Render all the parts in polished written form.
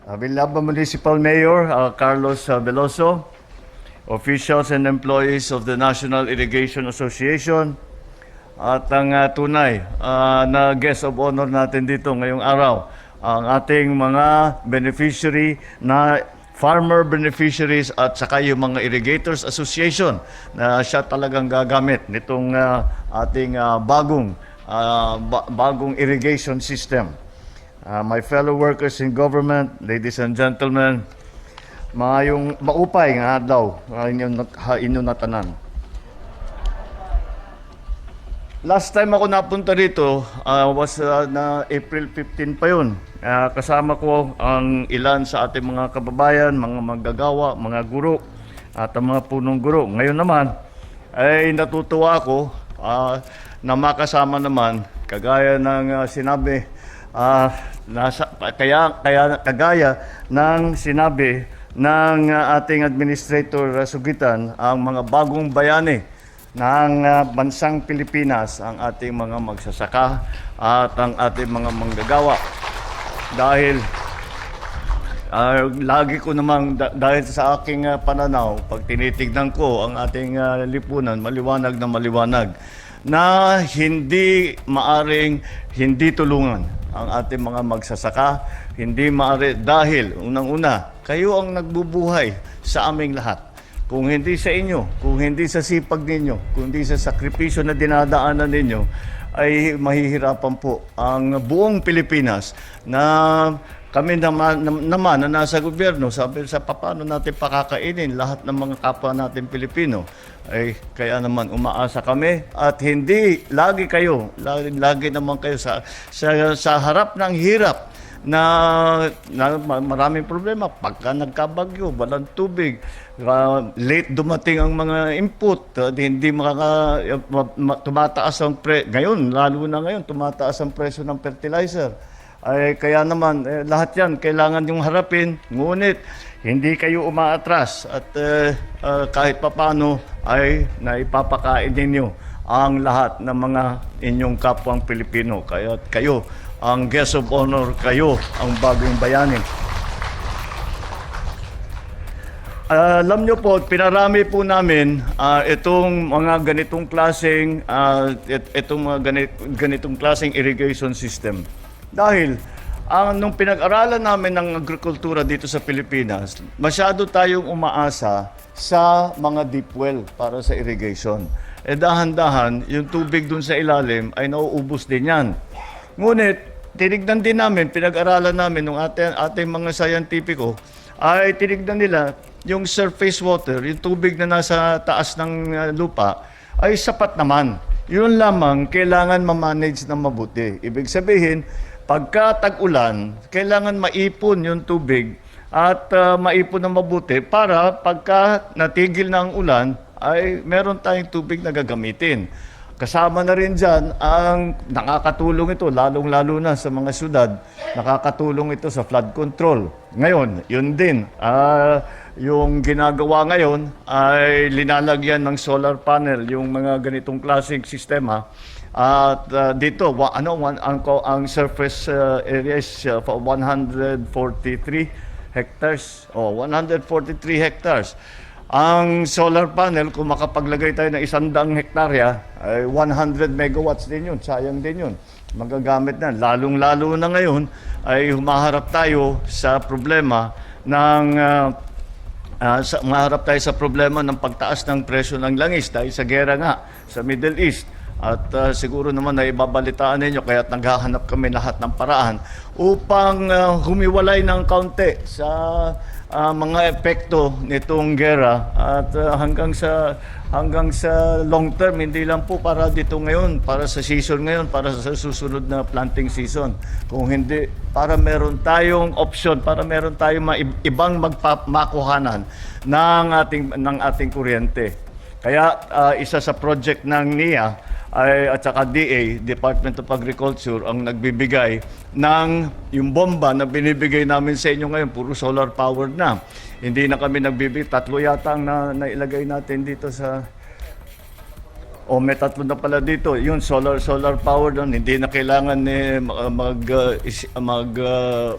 Villalba Municipal Mayor Carlos Veloso, officials and employees of the National Irrigation Association, at ang tunay na guest of honor natin dito ngayong araw, ang ating mga beneficiary na farmer beneficiaries at saka yung mga irrigators association na siya talagang gagamit nitong ating bagong irrigation system. My fellow workers in government, ladies and gentlemen, maayong maupay nga adlaw inyong natanan. Last time ako napunta rito was na April 15 pa yun. Kasama ko ang ilan sa ating mga kababayan, mga manggagawa, mga guro at ang mga punong guro. Ngayon naman ay natutuwa ako na makasama naman kagaya ng sinabi kagaya ng sinabi ng ating Administrator Sugitan, ang mga bagong bayani ng bansang Pilipinas, ang ating mga magsasaka at ang ating mga manggagawa. Dahil lagi ko namang, dahil sa aking pananaw, pag tinitignan ko ang ating lipunan, maliwanag na hindi maaring hindi tulungan ang ating mga magsasaka, hindi maaari dahil unang-una, kayo ang nagbubuhay sa aming lahat. Kung hindi sa inyo, kung hindi sa sipag ninyo, kung hindi sa sakripisyo na dinadaanan ninyo, ay mahihirapan po ang buong Pilipinas na kami naman na nasa gobyerno, sabi sa paano natin pakakainin lahat ng mga kapwa natin Pilipino. Ay kaya naman umaasa kami at hindi lagi naman kayo sa harap ng hirap na maraming problema. Pagka nagkabagyo, walang tubig, late dumating ang mga input, hindi tumataas ang ngayon, lalo na ngayon, tumataas ang presyo ng fertilizer. Ay kaya naman lahat yan kailangan yung harapin, ngunit hindi kayo umaatras at kahit papano ay naipapakain ninyo ang lahat ng mga inyong kapwang Pilipino. Kaya kayo ang guest of honor, kayo ang bagong bayani. Alam nyo po, pinarami po namin itong mga ganitong klaseng irrigation system. Dahil nung pinag-aralan namin ng agrikultura dito sa Pilipinas, masyado tayong umaasa sa mga deep well para sa irrigation. Dahan-dahan, yung tubig dun sa ilalim ay nauubos din yan. Ngunit, tinignan din namin, pinag-aralan namin ng ating mga scientifico, ay tinignan nila yung surface water, yung tubig na nasa taas ng lupa, ay sapat naman. Yun lamang, kailangan ma-manage na mabuti. Ibig sabihin, pagka tag-ulan, kailangan maipon yung tubig at maipon na mabuti para pagka natigil na ang ulan, ay meron tayong tubig na gagamitin. Kasama na rin dyan ang nakakatulong ito, lalong-lalo na sa mga syudad, nakakatulong ito sa flood control. Ngayon, yun din, yung ginagawa ngayon ay linalagyan ng solar panel, yung mga ganitong klaseng sistema. At dito, ang surface area is 143 hectares. 143 hectares. Ang solar panel, kung makapaglagay tayo ng 100 hektarya, ay 100 megawatts din yun. Sayang din yun. Magagamit na. Lalong-lalo na ngayon ay humaharap tayo sa problema ng pagtaas ng presyo ng langis dahil sa gera nga sa Middle East. At siguro naman na ibabalitaan ninyo kaya naghahanap kami lahat ng paraan upang humiwalay ng kaunti sa mga epekto nitong gera at hanggang sa long term, hindi lang po para dito ngayon, para sa season ngayon, para sa susunod na planting season. Kung hindi, para meron tayong option, para meron tayong ibang makuhanan ng ating kuryente. Kaya isa sa project ng NIA at saka DA, Department of Agriculture, ang nagbibigay ng yung bomba na binibigay namin sa inyo ngayon, puro solar powered na. Hindi na kami nagbibigay, 3 yata ang nailagay natin dito sa O may tatlo na pala dito. Yun, solar power doon. Hindi na kailangan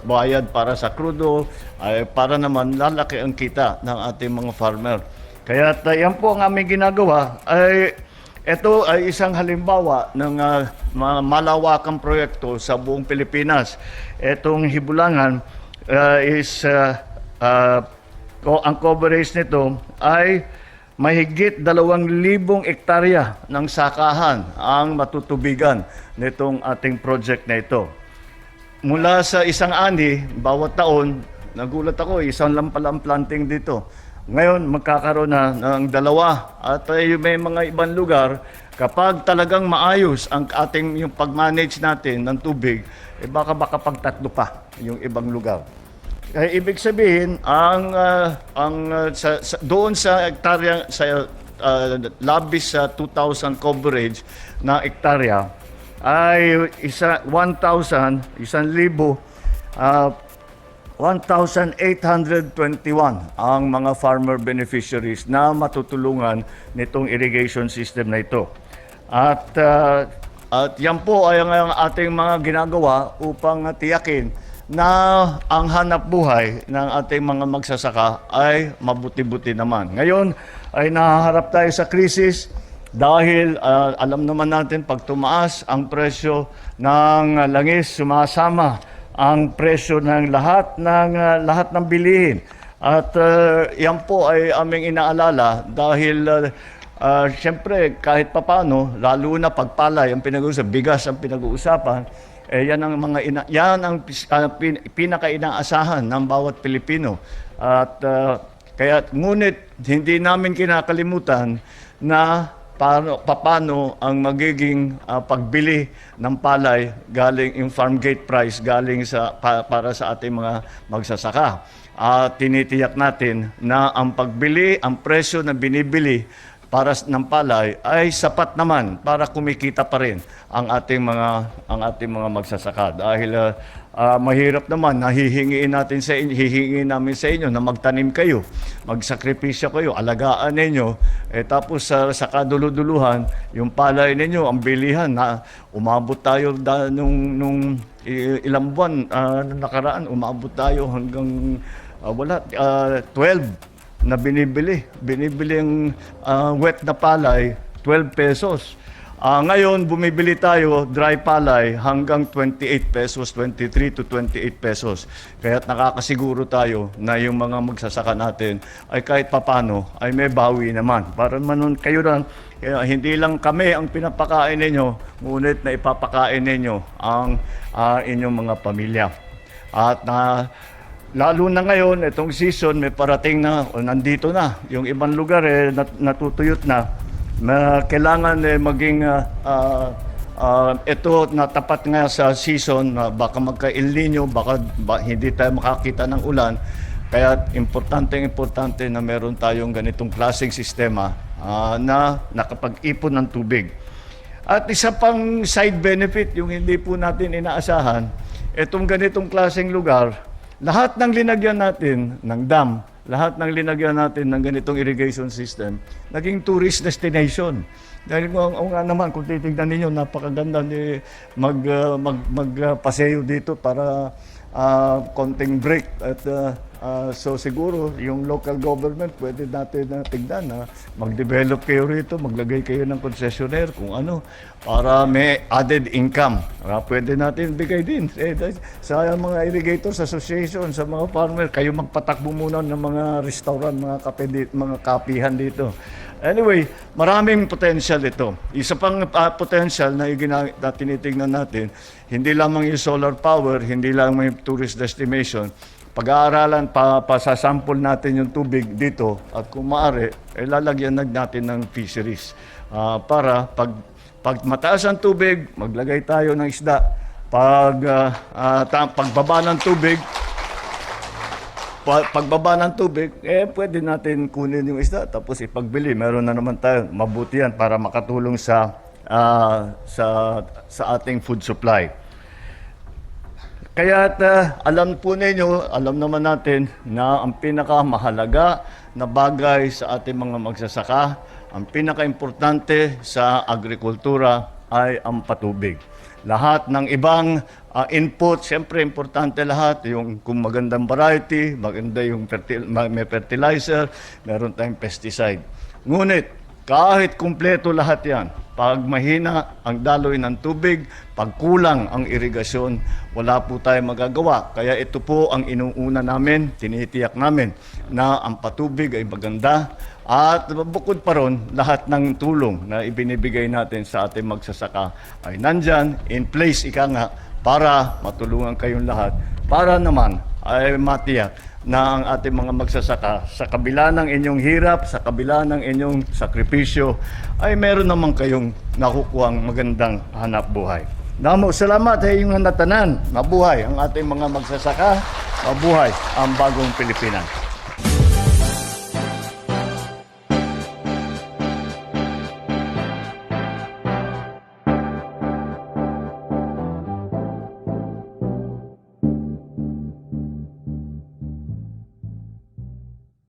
bayad para sa crudo. Ay, para naman lalaki ang kita ng ating mga farmer. Kaya yan po ang aming ginagawa. Ito ay isang halimbawa ng malawakang proyekto sa buong Pilipinas. Itong Hibulangan ang coverage nito ay mahigit 2,000 ektarya ng sakahan ang matutubigan nitong ating project na ito. Mula sa isang ani, bawat taon, nagulat ako, isang lang pala ang planting dito. Ngayon, magkakaroon na ng 2. At may mga ibang lugar, kapag talagang maayos ang ating yung pag-manage natin ng tubig, baka pag-3 pa yung ibang lugar. Kaya ibig sabihin, doon sa hektarya, sa labis sa 2,000 coverage na hektarya, ay 1,821 ang mga farmer beneficiaries na matutulungan nitong irrigation system na ito. At yan po ay ang ating mga ginagawa upang tiyakin na ang hanap buhay ng ating mga magsasaka ay mabuti-buti naman. Ngayon ay nahaharap tayo sa krisis dahil alam naman natin pag tumaas ang presyo ng langis, sumasama ang presyo ng lahat ng bilihin. At yan po ay aming inaalala dahil siyempre kahit papano, lalo na pagpalay ang pinag-uusapan, bigas ang pinag-uusapan, yan ang pinaka-inaasahan ng bawat Pilipino. At ngunit hindi namin kinakalimutan na paano ang magiging pagbili ng palay galing yung farm gate price galing para sa ating mga magsasaka. At tinitiyak natin na ang pagbili, ang presyo na binibili para ng palay ay sapat naman para kumikita pa rin ang ating mga magsasaka dahil mahirap naman na hihingiin namin sa inyo na magtanim kayo, magsakripisyo kayo, alagaan ninyo, tapos sa kaduluduluhan yung palay ninyo, ang bilihan na umabot tayo nung ilang buwan nakaraan, umabot tayo hanggang 12 na binibili ang wet na palay, 12 pesos. Ngayon, bumibili tayo dry palay hanggang 28 pesos, 23 to 28 pesos. Kaya nakakasiguro tayo na yung mga magsasaka natin ay kahit papano ay may bawi naman. Para manon kayo lang, hindi lang kami ang pinapakain ninyo, ngunit na ipapakain ninyo ang inyong mga pamilya. At lalo na ngayon, itong season, may parating na, nandito na. Yung ibang lugar natutuyot na. Kailangan maging ito na tapat nga sa season, baka magka-El Nino, baka hindi tayo makakita ng ulan. Kaya importante na meron tayong ganitong klaseng sistema na nakapag-ipon ng tubig. At isa pang side benefit, yung hindi po natin inaasahan, itong ganitong klaseng lugar, lahat ng linagyan natin ng dam, lahat ng linagyan natin ng ganitong irrigation system, naging tourist destination. Dahil nga naman, kung titignan ninyo, napakaganda ni magpaseyo dito para konting break. At so siguro, yung local government, pwede natin tignan na mag-develop kayo rito, maglagay kayo ng concessionaire, kung ano, para may added income. Pwede natin bigay din. Sa mga irrigators association, sa mga farmer, kayo magpatakbo muna ng mga restaurant, mga kapihan dito. Anyway, maraming potential ito. Isa pang potential na tinitingnan natin, hindi lamang yung solar power, hindi lamang yung tourist destination. Pag-aaralan, pasasample natin yung tubig dito at kung maaari, lalagyan natin ng fisheries. Para pag mataas ang tubig, maglagay tayo ng isda. Pagbaba ng tubig, pwede natin kunin yung isda tapos ipagbili. Meron na naman tayo, mabuti yan para makatulong sa ating food supply. Kaya alam po ninyo, alam naman natin na ang pinakamahalaga na bagay sa ating mga magsasaka, ang pinakaimportante sa agrikultura ay ang patubig. Lahat ng ibang input, siyempre importante lahat, yung kung magandang variety, maganda yung may fertilizer, meron tayong pesticide. Ngunit kahit kumpleto lahat yan, pag mahina ang daloy ng tubig, pag kulang ang irigasyon, wala po tayong magagawa. Kaya ito po ang inuuna namin, tinitiyak namin na ang patubig ay maganda. At bukod pa ron, lahat ng tulong na ibinibigay natin sa ating magsasaka ay nandyan, in place ika nga, para matulungan kayong lahat, para naman ay matiyak na ang ating mga magsasaka sa kabila ng inyong hirap, sa kabila ng inyong sakripisyo, ay meron naman kayong nakukuhang magandang hanap buhay. Namo, salamat sa inyong natanan. Mabuhay ang ating mga magsasaka, mabuhay ang bagong Pilipinas.